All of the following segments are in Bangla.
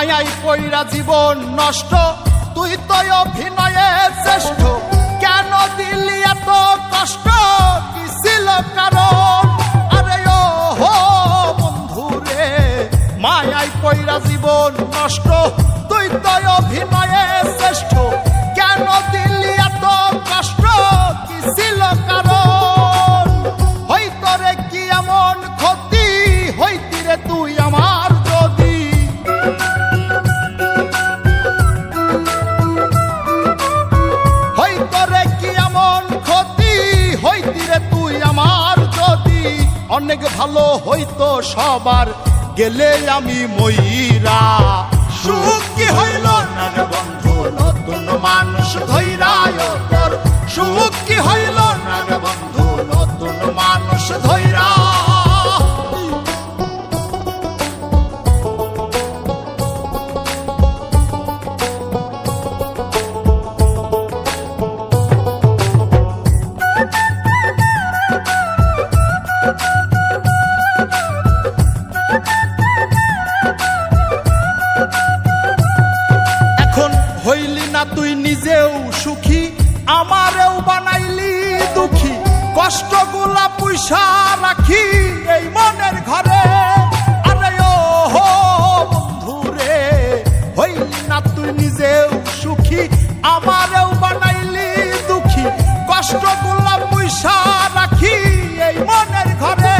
মায়াই পইরা জীবন নষ্ট, তুই তো অভিনয়ে শ্রেষ্ঠ। কেন দিলি এত কষ্ট, কি ছিল কারণ? আরে ও হো বন্ধু রে, মায়াই পইরা জীবন নষ্ট, তুই তো অভিনয়ে শ্রেষ্ঠ। কেন দিলি এত কষ্ট, কি ছিল কারণ? হইতো রে কি এমন ক্ষতি, হইতি রে তুই আমার যদি। হইতো রে কি এমন ক্ষতি, হইতি রে তুই আমার যদি। অনেক ভালো হইতো সবার, গেলে আমি ময়রা। সুখ কি হইল না রে বন্ধু, নতুন মানুষ ধইরা তোর। সুখ কি হইল না রে বন্ধু, নতুন মানুষ ধইরা। হইলি না তুই নিজেও সুখী, আমারেও বানাইলি দুঃখী। কষ্টগুলা পয়সা রাখি এই মনের ঘরে। আরে ও হো বন্ধু রে, হইলি না তুই নিজেও সুখী, আমারেও বানাইলি দুঃখী। কষ্টগুলা পয়সা রাখি এই মনের ঘরে।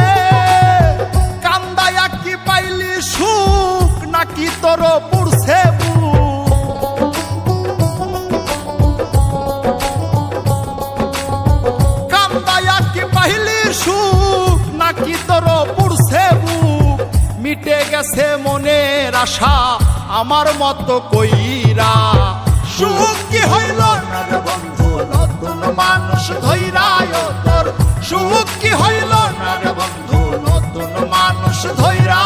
কান্দায়া কি পাইলি সুখ, নাকি তোর পুরছে সুখ, নাকি তোর পুরছে বুক? মিটে গেছে মনের আশা আমার মতো কইরা। সুখ কি হইল না রে বন্ধু, নতুন মানুষ ধইরা তোর। সুখ কি হইল না রে বন্ধু, নতুন মানুষ ধইরা।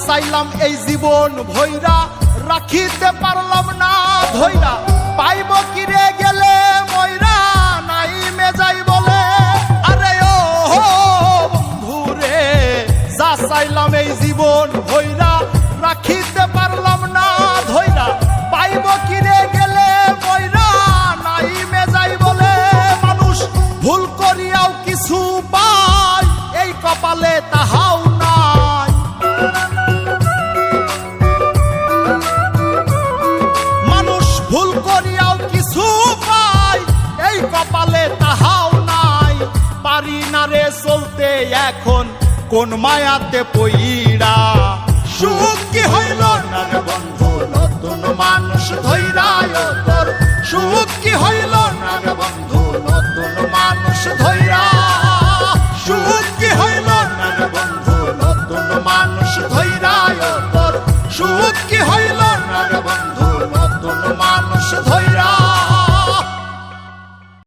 চাইলাম এই জীবন ভৈরা, রাখিতে পারলাম না ধৈরা। পাইব কিরে গেলে ময়রা, নাই মেজাই বলে। আরে ও বন্ধু রে, যা চাইলাম এই জীবন ভৈরা, রাখিতে পারলাম না ধৈরা। পাইব কিরে গেলে ময়রা, নাই মেজাই বলে। মানুষ ভুল করিয়াও কিছু পায়, এই কপালে তাহাও নাই। ভুল করিয়াও কিছু পাই, এই কপালে তাহাও নাই। পারি না রে চলতে এখন কোন মায়াতে পইরা। সুখ কি হইল না রে বন্ধু, নতুন মানুষ ধইরা তোর। সুখ কি হইল না রে বন্ধু, নতুন মানুষ ধইরা। সুখ কি হইল না রে বন্ধু, নতুন মানুষ ধইরা তোর। সুখ কি হইল না রে বন্ধু, নতুন মানুষ ধইরা।